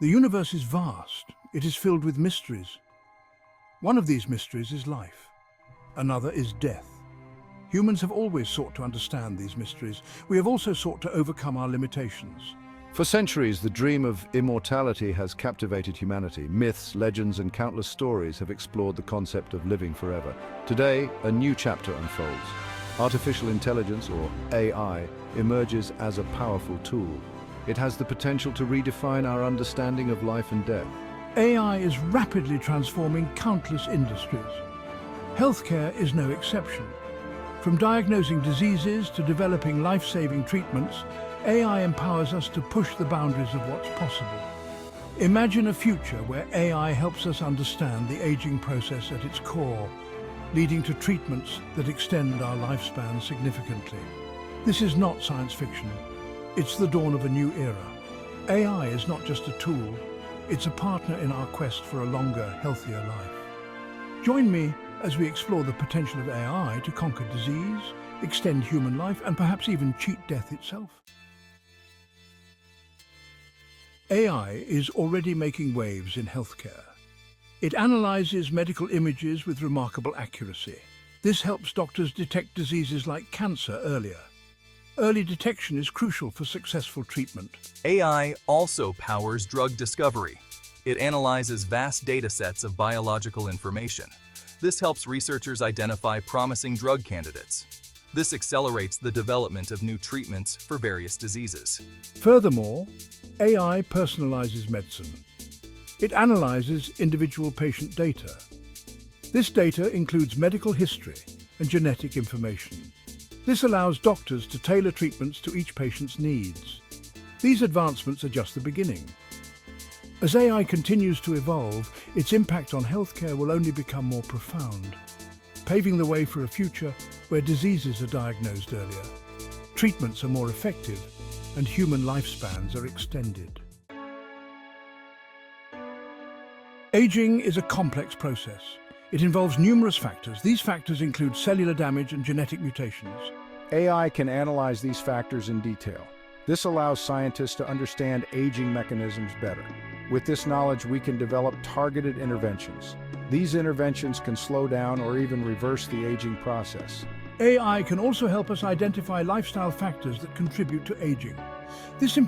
The universe is vast. It is filled with mysteries. One of these mysteries is life. Another is death. Humans have always sought to understand these mysteries. We have also sought to overcome our limitations. For centuries, the dream of immortality has captivated humanity. Myths, legends, and countless stories have explored the concept of living forever. Today, a new chapter unfolds. Artificial intelligence, or AI, emerges as a powerful tool. It has the potential to redefine our understanding of life and death. AI is rapidly transforming countless industries. Healthcare is no exception. From diagnosing diseases to developing life-saving treatments, AI empowers us to push the boundaries of what's possible. Imagine a future where AI helps us understand the aging process at its core, leading to treatments that extend our lifespan significantly. This is not science fiction. It's the dawn of a new era. AI is not just a tool, it's a partner in our quest for a longer, healthier life. Join me as we explore the potential of AI to conquer disease, extend human life, and perhaps even cheat death itself. AI is already making waves in healthcare. It analyzes medical images with remarkable accuracy. This helps doctors detect diseases like cancer earlier. Early detection is crucial for successful treatment. AI also powers drug discovery. It analyzes vast data sets of biological information. This helps researchers identify promising drug candidates. This accelerates the development of new treatments for various diseases. Furthermore, AI personalizes medicine. It analyzes individual patient data. This data includes medical history and genetic information. This allows doctors to tailor treatments to each patient's needs. These advancements are just the beginning. As AI continues to evolve, its impact on healthcare will only become more profound, paving the way for a future where diseases are diagnosed earlier, treatments are more effective, and human lifespans are extended. Aging is a complex process. It involves numerous factors. These factors include cellular damage and genetic mutations. AI can analyze these factors in detail. This allows scientists to understand aging mechanisms better. With this knowledge, we can develop targeted interventions. These interventions can slow down or even reverse the aging process. AI can also help us identify lifestyle factors that contribute to aging. This empowers